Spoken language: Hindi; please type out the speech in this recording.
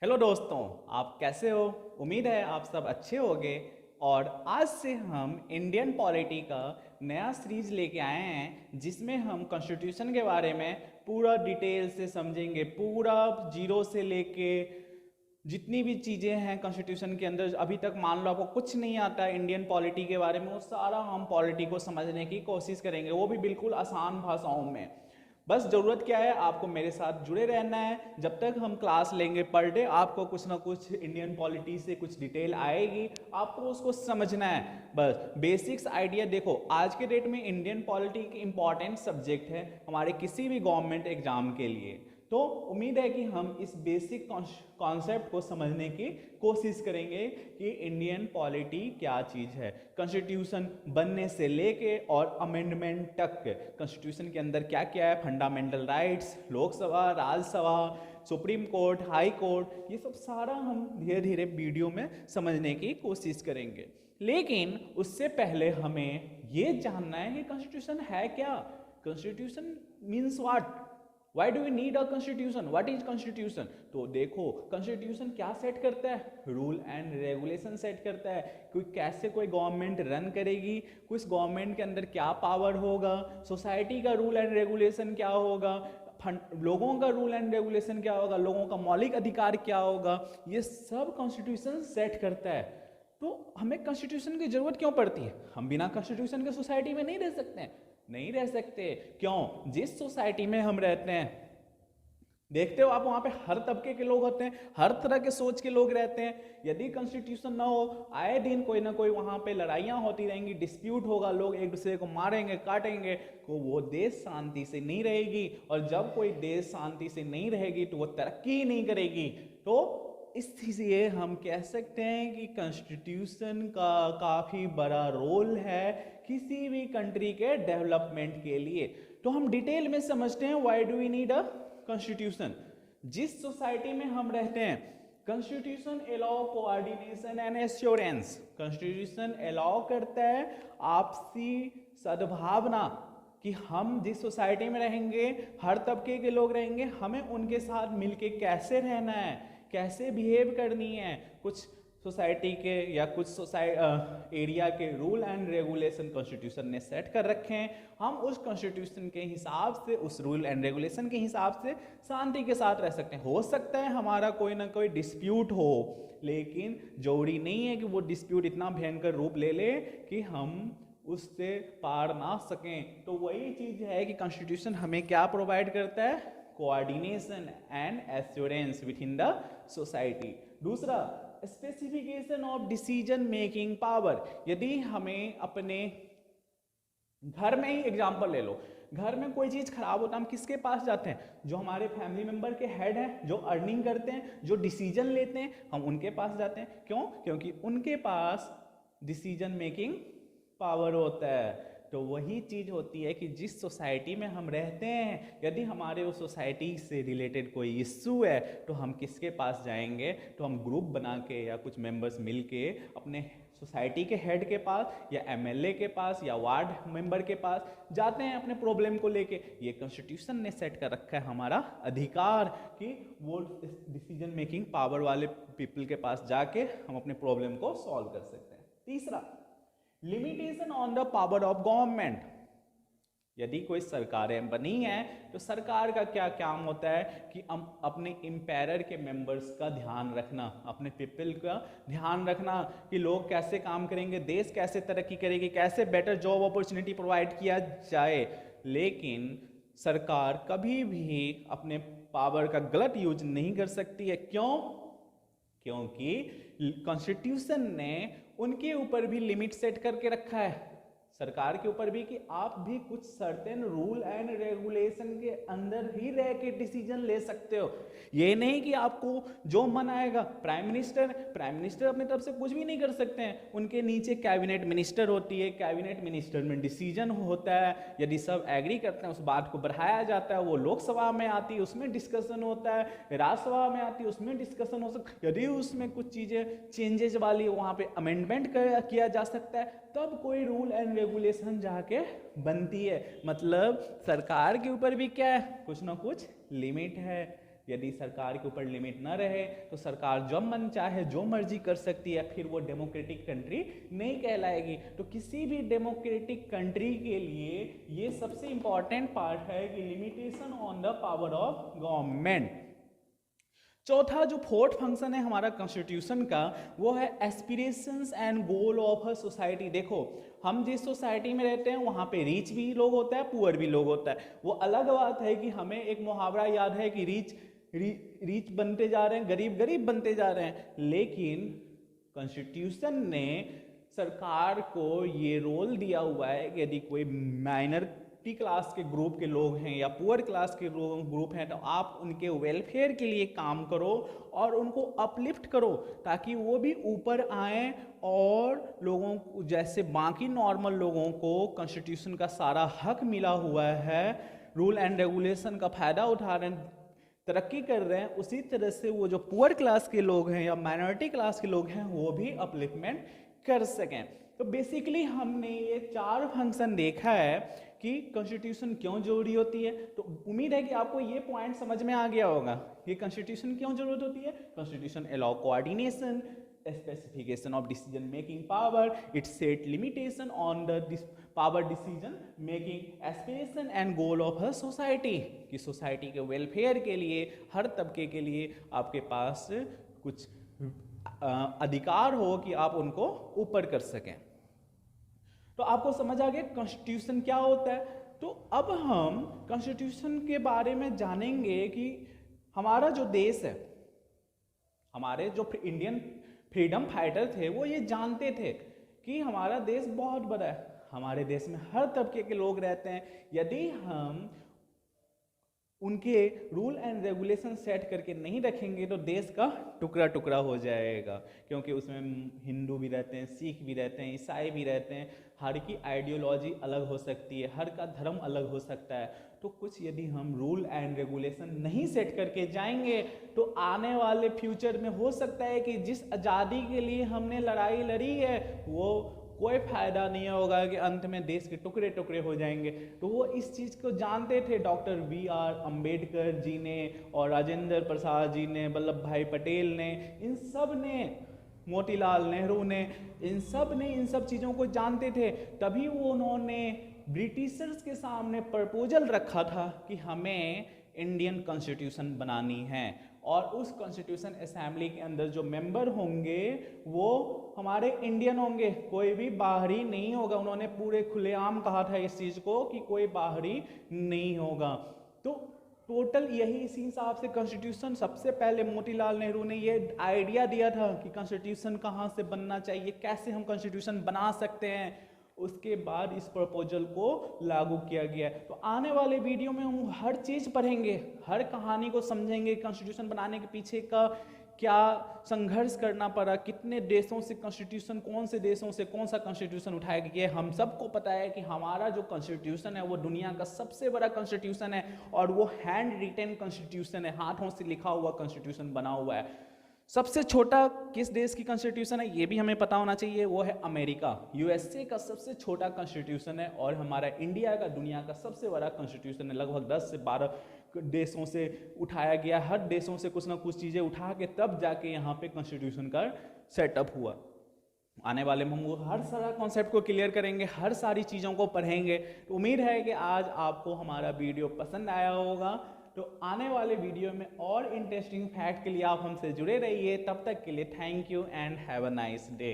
हेलो दोस्तों, आप कैसे हो? उम्मीद है आप सब अच्छे होंगे। और आज से हम इंडियन पॉलिटी का नया सीरीज लेके आए हैं जिसमें हम कॉन्स्टिट्यूशन के बारे में पूरा डिटेल से समझेंगे। पूरा जीरो से लेके जितनी भी चीज़ें हैं कॉन्स्टिट्यूशन के अंदर, अभी तक मान लो आपको कुछ नहीं आता है इंडियन पॉलिटी के बारे में, वो सारा हम पॉलिटी को समझने की कोशिश करेंगे, वो भी बिल्कुल आसान भाषाओं में। बस ज़रूरत क्या है, आपको मेरे साथ जुड़े रहना है। जब तक हम क्लास लेंगे पर डे, आपको कुछ ना कुछ इंडियन पॉलिटी से कुछ डिटेल आएगी, आपको उसको समझना है। बस बेसिक्स आइडिया देखो, आज के डेट में इंडियन पॉलिटी एक इंपॉर्टेंट सब्जेक्ट है हमारे किसी भी गवर्नमेंट एग्जाम के लिए। तो उम्मीद है कि हम इस बेसिक कॉन्सेप्ट को समझने की कोशिश करेंगे कि इंडियन पॉलिटी क्या चीज़ है। कॉन्स्टिट्यूशन बनने से लेके और अमेंडमेंट तक कॉन्स्टिट्यूशन के अंदर क्या क्या है, fundamental rights, Lok Sabha, Rajya Sabha, supreme court, high court, ये सब सारा हम धीरे धीरे वीडियो में समझने की कोशिश करेंगे। लेकिन उससे पहले हमें ये जानना है कि कॉन्स्टिट्यूशन है क्या। Constitution means what? Why do we need a constitution? What is constitution? तो देखो, कॉन्स्टिट्यूशन क्या सेट करता है? रूल एंड रेगुलेशन सेट करता है। कोई कैसे कोई गवर्नमेंट रन करेगी, कुछ गवर्नमेंट के अंदर क्या पावर होगा, सोसाइटी का रूल एंड रेगुलेशन क्या होगा, लोगों का रूल एंड रेगुलेशन क्या होगा, लोगों का मौलिक अधिकार क्या होगा, ये सब कॉन्स्टिट्यूशन सेट करता है। तो हमें कॉन्स्टिट्यूशन की जरूरत क्यों पड़ती है? हम बिना कॉन्स्टिट्यूशन के सोसाइटी में नहीं रह सकते हैं। नहीं रह सकते। क्यों? जिस सोसाइटी में हम रहते हैं, देखते हो आप, वहां पे हर तबके के लोग होते हैं, हर तरह के सोच के लोग रहते हैं। यदि कॉन्स्टिट्यूशन ना हो, आए दिन कोई ना कोई वहां पे लड़ाइयां होती रहेंगी, डिस्प्यूट होगा, लोग एक दूसरे को मारेंगे, काटेंगे, तो वो देश शांति से नहीं रहेगी। और जब कोई देश शांति से नहीं रहेगी तो वो तरक्की ही नहीं करेगी। तो इसलिए हम कह सकते हैं कि कॉन्स्टिट्यूशन का काफ़ी बड़ा रोल है किसी भी कंट्री के डेवलपमेंट के लिए। तो हम डिटेल में समझते हैं why do we need a constitution. जिस सोसाइटी में हम रहते हैं, constitution allow coordination and assurance. Constitution allow करता है आपसी सद्भावना कि हम जिस सोसाइटी में रहेंगे, हर तबके के लोग रहेंगे, हमें उनके साथ मिलके कैसे रहना है, कैसे बिहेव करनी है। कुछ सोसाइटी के या कुछ एरिया के रूल एंड रेगुलेशन कॉन्स्टिट्यूशन ने सेट कर रखे हैं। हम उस कॉन्स्टिट्यूशन के हिसाब से, उस रूल एंड रेगुलेशन के हिसाब से शांति के साथ रह सकते हैं। हो सकता है हमारा कोई ना कोई डिस्प्यूट हो, लेकिन जरूरी नहीं है कि वो डिस्प्यूट इतना भयंकर रूप ले ले कि हम उससे पार ना सकें। तो वही चीज़ है कि कॉन्स्टिट्यूशन हमें क्या प्रोवाइड करता है? Coordination and assurance within the society. दूसरा, specification of decision making power. यदि हमें अपने घर में ही एग्जाम्पल ले लो, घर में कोई चीज़ खराब होता है, हम किसके पास जाते हैं? जो हमारे फैमिली मेंबर के हेड हैं, जो अर्निंग करते हैं, जो डिसीजन लेते हैं, हम उनके पास जाते हैं। क्यों? क्योंकि उनके पास डिसीजन मेकिंग पावर होता है। तो वही चीज़ होती है कि जिस सोसाइटी में हम रहते हैं, यदि हमारे उस सोसाइटी से रिलेटेड कोई इश्यू है तो हम किसके पास जाएंगे? तो हम ग्रुप बना के या कुछ मेंबर्स मिल के अपने सोसाइटी के हेड के पास या एमएलए के पास या वार्ड मेंबर के पास जाते हैं अपने प्रॉब्लम को लेके। ये कॉन्स्टिट्यूशन ने सेट कर रखा है हमारा अधिकार कि वो डिसीजन मेकिंग पावर वाले पीपल के पास जाके हम अपने प्रॉब्लम को सॉल्व कर सकते हैं। तीसरा, limitation on the power of government. यदि कोई सरकारें बनी है तो सरकार का क्या काम होता है कि हम अपने एम्पायर के मेंबर्स का ध्यान रखना, अपने पीपल का ध्यान रखना कि लोग कैसे काम करेंगे, देश कैसे तरक्की करेगी, कैसे बेटर जॉब अपॉर्चुनिटी प्रोवाइड किया जाए। लेकिन सरकार कभी भी अपने पावर का गलत यूज नहीं कर सकती है। क्यों? क्योंकि कॉन्स्टिट्यूशन ने उनके ऊपर भी लिमिट सेट करके रखा है, सरकार के ऊपर भी, कि आप भी कुछ सर्टेन रूल एंड रेगुलेशन के अंदर ही रह के डिसीजन ले सकते हो। ये नहीं कि आपको जो मन आएगा। प्राइम मिनिस्टर अपनी तरफ से कुछ भी नहीं कर सकते हैं। उनके नीचे कैबिनेट मिनिस्टर होती है, कैबिनेट मिनिस्टर में डिसीजन होता है। यदि सब एग्री करते हैं उस बात को बढ़ाया जाता है, वो लोकसभा में आती है, उसमें डिस्कशन होता है, राज्यसभा में आती है, उसमें डिस्कशन हो सकता है। यदि उसमें कुछ चीज़ें चेंजेस वाली, वहाँ पे अमेंडमेंट किया जा सकता है, तब कोई रूल एंड रेगुलेशन जाके बनती है। मतलब सरकार के ऊपर भी क्या है? कुछ ना कुछ लिमिट है। यदि सरकार के ऊपर लिमिट न रहे तो सरकार जब मन चाहे जो मर्जी कर सकती है, फिर वो डेमोक्रेटिक कंट्री नहीं कहलाएगी। तो किसी भी डेमोक्रेटिक कंट्री के लिए ये सबसे इंपॉर्टेंट पार्ट है कि limitation on the power of government. चौथा जो फोर्थ फंक्शन है हमारा कॉन्स्टिट्यूशन का, वो है aspirations and goal of a society. देखो, हम जिस सोसाइटी में रहते हैं वहाँ पे रिच भी लोग होता है, पुअर भी लोग होता है। वो अलग बात है कि हमें एक मुहावरा याद है कि रिच बनते जा रहे हैं, गरीब गरीब बनते जा रहे हैं, लेकिन कॉन्स्टिट्यूशन ने सरकार को ये रोल दिया हुआ है कि यदि कोई माइनॉरिटी क्लास के ग्रुप के लोग हैं या पुअर क्लास के ग्रुप हैं तो आप उनके वेलफेयर के लिए काम करो और उनको अपलिफ्ट करो ताकि वो भी ऊपर आएँ और लोगों को जैसे बाकी नॉर्मल लोगों को कॉन्स्टिट्यूशन का सारा हक मिला हुआ है, रूल एंड रेगुलेशन का फ़ायदा उठा रहे हैं, तरक्की कर रहे हैं, उसी तरह से वो जो पुअर क्लास के लोग हैं या माइनॉरिटी क्लास के लोग हैं वो भी अपलिफ्टमेंट कर सकें। तो बेसिकली हमने ये 4 फंक्शन देखा है कि कॉन्स्टिट्यूशन क्यों जरूरी होती है। तो उम्मीद है कि आपको ये पॉइंट समझ में आ गया होगा कि कॉन्स्टिट्यूशन क्यों जरूरत होती है। Constitution allow coordination, specification of decision making power, it set limitation on the power decision making, aspiration and goal of a society, कि सोसाइटी के वेलफेयर के लिए हर तबके के लिए आपके पास कुछ अधिकार हो कि आप उनको ऊपर कर सकें। तो आपको समझ आ गया कॉन्स्टिट्यूशन क्या होता है। तो अब हम कॉन्स्टिट्यूशन के बारे में जानेंगे कि हमारा जो देश है, हमारे जो इंडियन फ्रीडम फाइटर थे वो ये जानते थे कि हमारा देश बहुत बड़ा है, हमारे देश में हर तबके के लोग रहते हैं। यदि हम उनके रूल एंड रेगुलेशन सेट करके नहीं रखेंगे तो देश का टुकड़ा टुकड़ा हो जाएगा, क्योंकि उसमें हिंदू भी रहते हैं, सिख भी रहते हैं, ईसाई भी रहते हैं, हर की आइडियोलॉजी अलग हो सकती है, हर का धर्म अलग हो सकता है। तो कुछ यदि हम रूल एंड रेगुलेशन नहीं सेट करके जाएंगे तो आने वाले फ्यूचर में हो सकता है कि जिस आज़ादी के लिए हमने लड़ाई लड़ी है वो कोई फायदा नहीं होगा, कि अंत में देश के टुकड़े टुकड़े हो जाएंगे। तो वो इस चीज़ को जानते थे। Doctor B.R. अम्बेडकर जी ने और राजेंद्र प्रसाद जी ने, वल्लभ भाई पटेल ने, इन सब ने, मोतीलाल नेहरू ने, इन सब चीज़ों को जानते थे। तभी वो उन्होंने ब्रिटिशर्स के सामने प्रपोजल रखा था कि हमें इंडियन कॉन्स्टिट्यूशन बनानी है और उस कॉन्स्टिट्यूशन असेंबली के अंदर जो मेंबर होंगे वो हमारे इंडियन होंगे, कोई भी बाहरी नहीं होगा। उन्होंने पूरे खुलेआम कहा था इस चीज़ को कि कोई बाहरी नहीं होगा। तो टोटल यही, इसी हिसाब से कॉन्स्टिट्यूशन, सबसे पहले मोतीलाल नेहरू ने ये आइडिया दिया था कि कॉन्स्टिट्यूशन कहाँ से बनना चाहिए, कैसे हम कॉन्स्टिट्यूशन बना सकते हैं। उसके बाद इस प्रपोजल को लागू किया गया। तो आने वाले वीडियो में हम हर चीज़ पढ़ेंगे, हर कहानी को समझेंगे, कॉन्स्टिट्यूशन बनाने के पीछे का क्या संघर्ष करना पड़ा, कितने देशों से कॉन्स्टिट्यूशन, कौन से देशों से कौन सा कॉन्स्टिट्यूशन उठाया गया। हम सबको पता है कि हमारा जो कॉन्स्टिट्यूशन है वो दुनिया का सबसे बड़ा कॉन्स्टिट्यूशन है और वो हैंड रिटेन कॉन्स्टिट्यूशन है, हाथों से लिखा हुआ कॉन्स्टिट्यूशन बना हुआ है। सबसे छोटा किस देश की कॉन्स्टिट्यूशन है ये भी हमें पता होना चाहिए, वो है अमेरिका। USA का सबसे छोटा कॉन्स्टिट्यूशन है और हमारा इंडिया का दुनिया का सबसे बड़ा कॉन्स्टिट्यूशन है। लगभग 10 से 12 देशों से उठाया गया, हर देशों से कुछ ना कुछ चीज़ें उठा के तब जाके यहाँ पे कॉन्स्टिट्यूशन का सेटअप हुआ। आने वाले में हम हर सारा कॉन्सेप्ट को क्लियर करेंगे, हर सारी चीज़ों को पढ़ेंगे। तो उम्मीद है कि आज आपको हमारा वीडियो पसंद आया होगा। तो आने वाले वीडियो में और इंटरेस्टिंग फैक्ट के लिए आप हमसे जुड़े रहिए। तब तक के लिए thank you and have a nice day.